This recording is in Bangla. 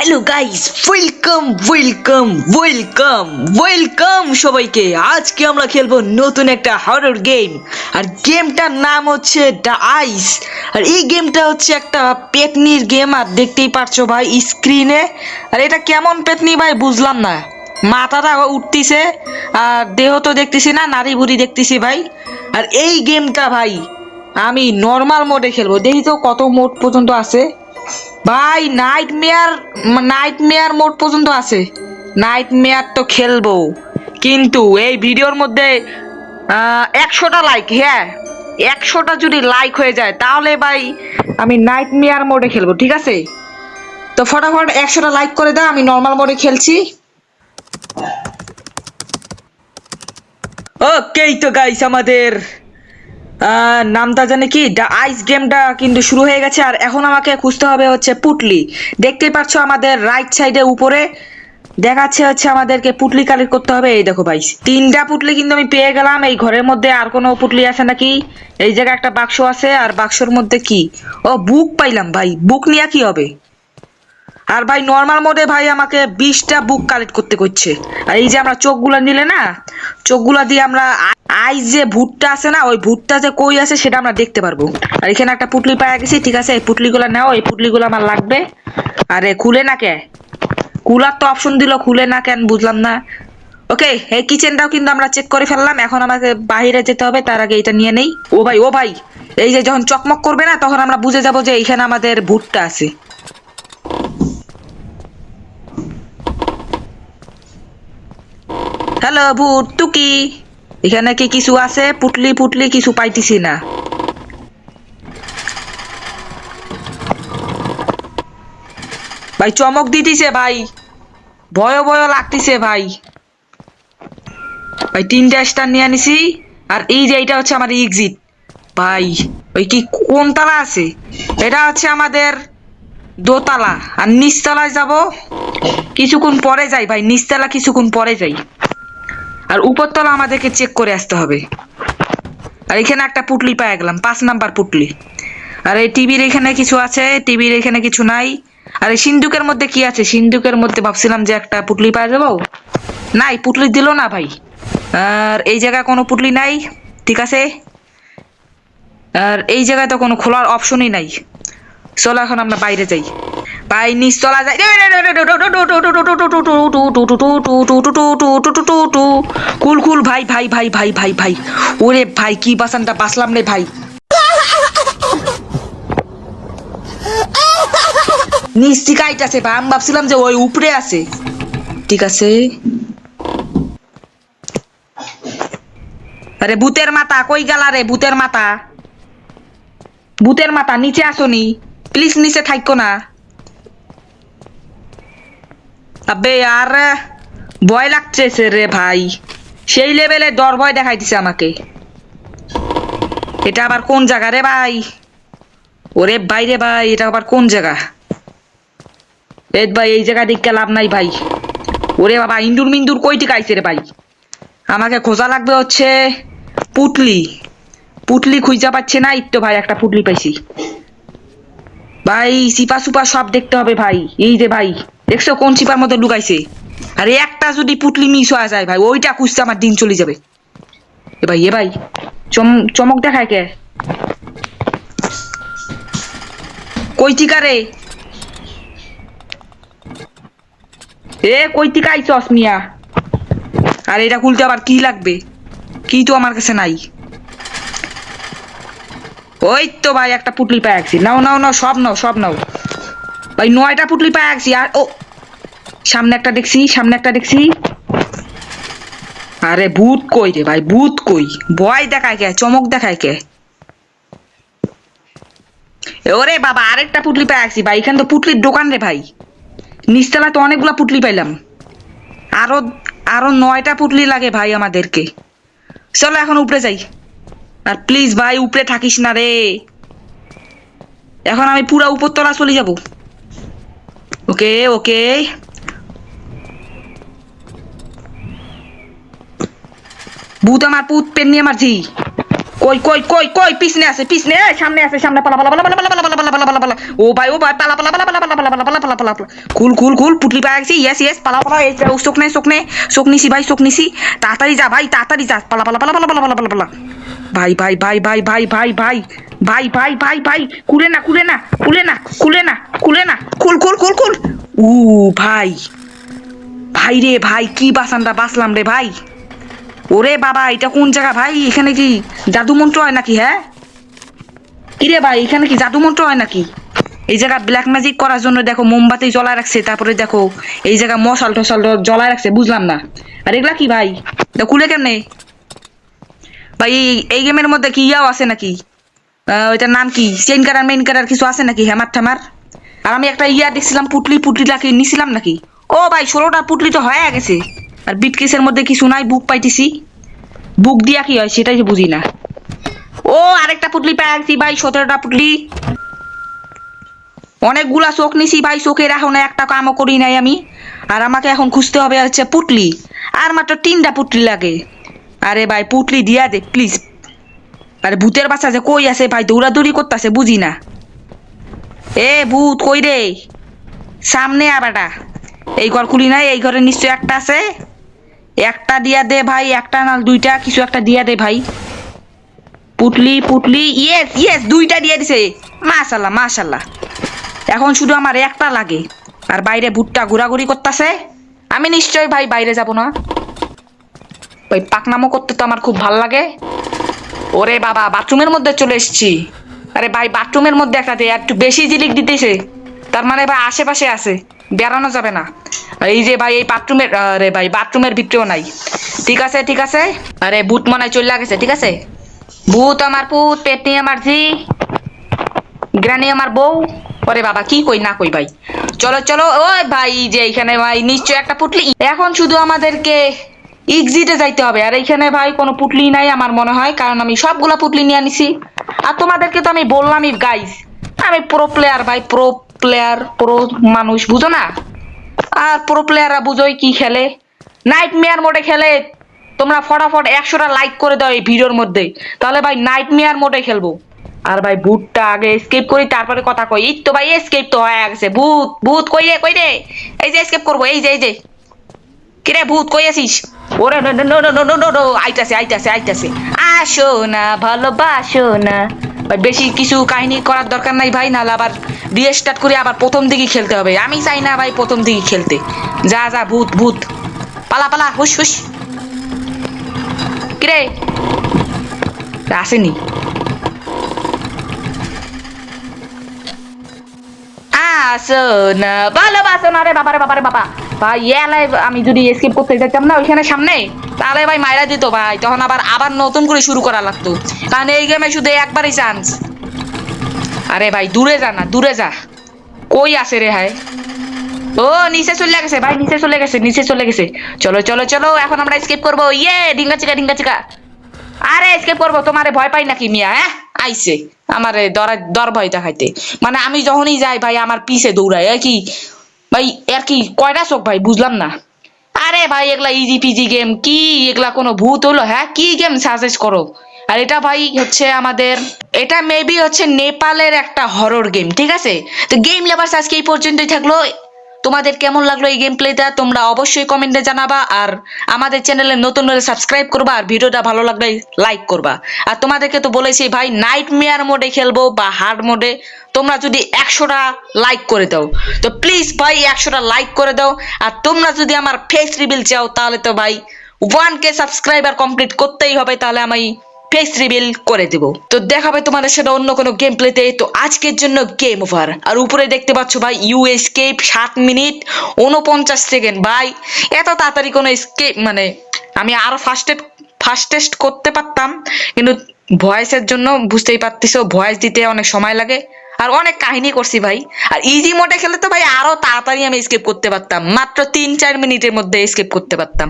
Hello guys, welcome welcome welcome welcome সবাইকে। আজকে আমরা খেলবো নতুন একটা হরর গেম, আর গেমটার নাম হচ্ছে দ্য আইস। আর এই গেমটা হচ্ছে একটা পেতনির গেম, আর দেখতেই পারছো ভাই স্ক্রিনে। আর এটা কেমন পেতনি ভাই বুঝলাম না, মাথাটা উঠতিছে আর দেহ তো দেখতেছি না, নারী ভুড়ি দেখতেছি ভাই। আর এই গেমটা ভাই আমি নর্মাল মোডে খেলবো, দেখি তো কত মোড পর্যন্ত আছে ভাই। নাইটমেয়ার মোড পর্যন্ত আছে। নাইটমেয়ার তো খেলবো, কিন্তু এই ভিডিওর মধ্যে 100টা লাইক, হ্যাঁ 100টা যদি লাইক হয়ে যায় তাহলে ভাই আমি নাইটমেয়ার মোডে খেলবো, ঠিক আছে? তো ফটাফট 100টা লাইক করে দাও, আমি নর্মাল মোডে খেলছি। ওকে তো গাইস, আমাদের নামটা জানে কি, দ্য আইস গেমটা কিন্তু শুরু হয়ে গেছে। আর এখন আমাকে খুঁজতে হবে হচ্ছে পুটলি। দেখতেই পাচ্ছ আমাদের রাইট সাইডে উপরে দেখাচ্ছে হচ্ছে আমাদেরকে পুটলি কালেক্ট করতে হবে। এই দেখো ভাই, 3টা পুটলি কিন্তু আমি পেয়ে গেলাম। এই ঘরের মধ্যে আর কোনো পুটলি আছে নাকি? এই জায়গায় একটা বাক্স আছে, আর বাক্সর মধ্যে কি? ও বুক পাইলাম ভাই, বুক নিয়ে কি হবে? আর ভাই নর্মাল মোডে ভাই আমাকে 20টা বুক কালেক্ট করতে করছে। আর এই যে আমরা চোখগুলা নিলে না, চোখগুলা দিয়ে আমরা আইস যে ভূতটা আছে না, ওই ভূতটা যে কই আছে সেটা আমরা দেখতে পারবো। আর এখানে একটা পুটলি পাওয়া গেছি, ঠিক আছে? এই পুটলিগুলা নাও, এই পুটলিগুলো আমার লাগবে। আরে খুলে না কে? কুলার তো অপশন দিল, খুলে না কেন বুঝলাম না। ওকে, এই কিচেনটাও কিন্তু আমরা চেক করে ফেললাম। এখন আমাকে বাইরে যেতে হবে, তার আগে এটা নিয়ে নেই। ও ভাই ও ভাই, এই যে যখন চকমক করবে না তখন আমরা বুঝে যাবো যে এইখানে আমাদের ভূতটা আছে। হ্যালো ভূত টুকি, এখানে কি কিছু আছে? পুটলি পুটলি কিছু পাইতেছি না ভাই। চমক দিতেছে ভাই, ভয় ভয় লাগতেছে ভাই। ভাই 3টা স্টার নিয়ে আনিছি। আর এই যে এটা হচ্ছে আমার এক্সিট ভাই। ওই কি কোন তালা আছে? এটা হচ্ছে আমাদের দোতলা। আর নিচতলায় যাব কিছুক্ষণ পরে যাই ভাই, নিচতলা কিছুক্ষণ পরে যাই। আর উপরতলা আমাদেরকে চেক করে আসতে হবে। আর এখানে একটা পুটলি পেয়ে গেলাম, 5 নাম্বার পুটলি। আর এই টিভির এখানে কিছু আছে, টিভির এখানে কিছু নাই। আর এই সিন্ধুকের মধ্যে কি আছে? সিন্ধুকের মধ্যে ভাবছিলাম যে একটা পুটলি পেয়ে যাবো, নাই পুটলি দিল না ভাই। আর এই জায়গায় কোনো পুটলি নাই, ঠিক আছে? আর এই জায়গায় তো কোনো খোলার অপশনই নাই। চলো এখন আমরা বাইরে যাই ভাই, নিচতলা যাই। কুল কুল ভাই ভাই ভাই ভাই ভাই ভাই, ওরে ভাই কি বাসানটা বাসলাম রে ভাই। নিচ থেকে আইতাছে ভাই, আমি ভাবছিলাম যে ওই উপরে আছে, ঠিক আছে? আরে ভূতের মাথা কই গেলা রে? ভূতের মাথা, ভূতের মাথা নিচে আসনি প্লিজ, নিচে থাকো না। আবে আর ভয় লাগতেছে রে ভাই, সেই লেভেলে ডর ভয় দেখাই দিছে আমাকে। এটা আবার কোন জায়গা রে ভাই? ওরে ভাই রে ভাই, এটা আবার কোন জায়গা? এ ভাই এই জায়গা দেখতে লাভ নাই ভাই। ওরে বাবা, ইন্দুর মিন্দুর কই থেকে আইছে রে ভাই? আমাকে খোঁজা লাগবে হচ্ছে পুটলি। পুটলি খুঁজা পাচ্ছে না, এই তো ভাই একটা পুটলি পাইছি ভাই। চিপা সুপা সব দেখতে হবে ভাই। এই যে ভাই দেখছো কোন চিপার মধ্যে লুকাইছে? আরে একটা যদি পুটলি মিস হয়ে যায় ভাই, ওইটা খুঁজতে আমার দিন চলে যাবে। এ ভাই চমক দেখায় কে? কই টিকা রে? এ কই টিকা আইছস মিয়া? আর এটা খুলতে আবার কি লাগবে? কি তো আমার কাছে নাই। ওই তো ভাই একটা পুটলি পাই গেছি, নাও নাও নাও, সব নাও সব নাও ভাই। 9টা পুটলি পাই গেছি। আর ও সামনে একটা দেখছি, সামনে একটা দেখছি। আরে ভূত কই রে ভাই, ভূত কই? ভয় দেখায় কে? চমক দেখায় কে? ওরে বাবা, আরেকটা পুটলি পাই গেছি ভাই। এখানে তো পুটলির দোকান রে ভাই। নিচতলা তো অনেকগুলা পুটলি পাইলাম। আরো আরো 9টা পুটলি লাগে ভাই আমাদেরকে। চলো এখন উপরে যাই। আর প্লিজ ভাই উপরে থাকিস না রে, এখন আমি পুরা উপরতলা চলে যাব। ওকে ওকে, ভূত আমার পুত পেন নিয়ে মারছি। কই কই কই কই, পিছনে আছে পিছনে, সামনে আছে সামনে, পালা পালা পালা পালা পালা পালা পালা পালা ও ভাই পালা পালা পালা পালা পালা পালা পালা পালা পালা পালা পালা কুল পুটলি পায়ে গেছি ইয়েস পালা পালা এই চোখ নিছি ভাই চোখ নিছি তাড়াতাড়ি যা পালা পালা পালা পালা পালা পালা পালা পালা ভাই কুলে না কুল উ ভাই রে ভাই কি বাসানটা বাসলাম রে ভাই ওরে বাবা এটা কোন জায়গা ভাই এখানে কি জাদু মন্ত্র হয় নাকি হ্যাঁ কিরে ভাই এখানে কি জাদু মন্ত্র হয় নাকি এই জায়গা ব্ল্যাক ম্যাজিক করার জন্য দেখো মোমবাতি জ্বলায় রাখছে তারপরে দেখো এই জায়গা মশাল টশাল জ্বলায় রাখছে বুঝলাম না আর এগুলা কি ভাই খুলে কেমনে ভাই এই গেমের মধ্যে কি ইয়াও আছে নাকি ওইটার নাম কি চেইন কাটার মেইন কাটার কিছু আছে নাকি হ্যামার ঠামার আর আমি একটা ইয়া দেখছিলাম পুটলিটাকে নিছিলাম নাকি ও ভাই 16টা পুটলি তো হয়ে গেছে আর বিটকেসের মধ্যে কিছু নাই বুক পাইতেছি বুক দিয়া কি হয় সেটাই বুঝি না ও আরেকটা পুটলি পাইছি ভাই 17টা পুটলি অনেকগুলা চোখ নিছি ভাই চোখের এখন একটা কামও করি নাই আমি আর আমাকে এখন খুঁজতে হবে হচ্ছে পুটলি আর মাত্র 3টা পুটলি লাগে আরে ভাই পুটলি দিয়া দে প্লিজ আরে ভূতের বাচ্চা যে কই আছে ভাই দৌড়াদৌড়ি করতেছে বুঝি না এ ভূত কই রে সামনে আবারটা এই ঘর খুলি নাই এই ঘরে নিশ্চয় একটা আছে একটা দিয়া দে ভাই একটা না দুইটা কিছু একটা দিয়া দে ভাই পুটলি ইয়েস দুইটা দিয়ে দিছে মাশাআল্লাহ এখন শুধু আমার একটা লাগে আর বাইরে ভূতটা ঘোরাঘুরি করতেছে আমি নিশ্চয় ভাই বাইরে যাব না ভাই পাকনামো করতে তো আমার খুব ভাল লাগে ওরে বাবা বাথরুমের মধ্যে চলে এসেছি আরে ভাই বাথরুমের মধ্যে একটু বেশি জিলিক দিতেছে তার মানে ভাই আশেপাশে আছে বেরানো যাবে না এই যে ভাই এই বাথরুমের আরে ভাই বাথরুমের ভিতরেও নাই ঠিক আছে আরে ভূত মনে হয় চলে গেছে ঠিক আছে ভূত আমার পুত পেটনি আমার জি গ্রানি আমার বউ ওরে বাবা কি কই না কই ভাই চলো ওই ভাই যে এখানে ভাই নিশ্চয় একটা পুটলি এখন শুধু আমাদেরকে এক্সিটে যাইতে হবে আর এইখানে ভাই কোনো পুটলি নাই আমার মনে হয় কারণ আমি সবগুলা পুটলি নিয়ে আনিছি আর তোমাদেরকে তো আমি বললামই গাইস আমি প্রো প্লেয়ার ভাই প্রো মানুষ বুঝো না আর প্রো প্লেয়াররা বুঝোই কি খেলে নাইটমেয়ার মোডে খেলে তোমরা ফটাফট 100টা লাইক করে দাও এই ভিডিওর মধ্যে তাহলে ভাই নাইটমেয়ার মোডে খেলবো আর ভাই ভূতটা আগে এসকেপ করি তারপরে কথা কই এই তো ভাই এসকেপ তো হয়ে গেছে ভূত কই রে এই যে এসকেপ করবো এই যে কিরে ভূত কই আছিস ওরে নো আইতাছে আসো না ভালোবাসো না ভাই বেশি কিছু কাহিনী করার দরকার নাই ভাই নাহলে আবার রিস্টার্ট করে আবার প্রথম দিকে খেলতে হবে আমি চাই না ভাই প্রথম দিকে খেলতে যা ভূত পালা হুশ কিরে আসেনি আসো না ভালোবাসো না রে বাবা ভাই আমি যদি এসকেপ করতে যেতাম না ওইখানে সামনে তাহলে ভাই মাইরা দিত ভাই তখন আবার নতুন করে শুরু করা লাগতো কারণ এই গেমে শুধু একবারই চান্স আরে ভাই দূরে যা কই আছে রে হায় ও নিচে চলে গেছে চলো এখন আমরা এসকেপ করবো ডিঙ্গা চিকা আরে এসকেপ করবো তোমারে ভয় পাই নাকি মিয়া হ্যাঁ আইছে আমারে দর ভয় দেখাইতে মানে আমি যখনই যাই ভাই আমার পিছে দৌড়ায় কি ভাই এর কি কয়টা চোখ ভাই বুঝলাম না আরে ভাই এগুলা ইজি পিজি গেম কি এগুলা কোনো ভূত হলো হ্যাঁ কি গেম সাজেস্ট করো আর এটা ভাই হচ্ছে এটা মেবি হচ্ছে নেপালের একটা হরর গেম ঠিক আছে তো গেম লাভার্স আজকে এই পর্যন্তই থাকলো তোমাদের কেমন লাগলো এই গেম প্লেটা তোমরা অবশ্যই কমেন্টে জানাবা আর আমাদের চ্যানেলে নতুন হলে সাবস্ক্রাইব করবা আর ভিডিওটা ভালো লাগলে লাইক করবা আর তোমাদেরকে তো বলেছি ভাই নাইটমেয়ার মোডে খেলবো বা হার্ড মোডে তোমরা যদি 100টা লাইক করে দাও তো প্লিজ ভাই 100টা লাইক করে দাও আর তোমরা যদি আমার ফেস রিভিল চাও তাহলে তো ভাই 1K সাবস্ক্রাইবার কমপ্লিট করতেই হবে তাহলে আমি ফেস রিভিল করে দেব তো দেখাবে তোমাদের সাথে অন্য কোনো গেম প্লেতে তো আজকের জন্য গেম ওভার আর উপরে দেখতে পাচ্ছ ভাই ইউ এসকেপ 7 মিনিট 49 সেকেন্ড ভাই এত তাড়াতাড়ি কোনো এসকেপ মানে আমি আরো ফাস্টেস্ট করতে পারতাম কিন্তু ভয়েসের জন্য বুঝতেই পারতেছো ভয়েস দিতে অনেক সময় লাগে আর অনেক কাহিনী করছি ভাই আর ইজি মোডে খেলে তো ভাই আরো তাড়াতাড়ি আমি এসকেপ করতে পারতাম মাত্র 3-4 মিনিটের মধ্যে এসকেপ করতে পারতাম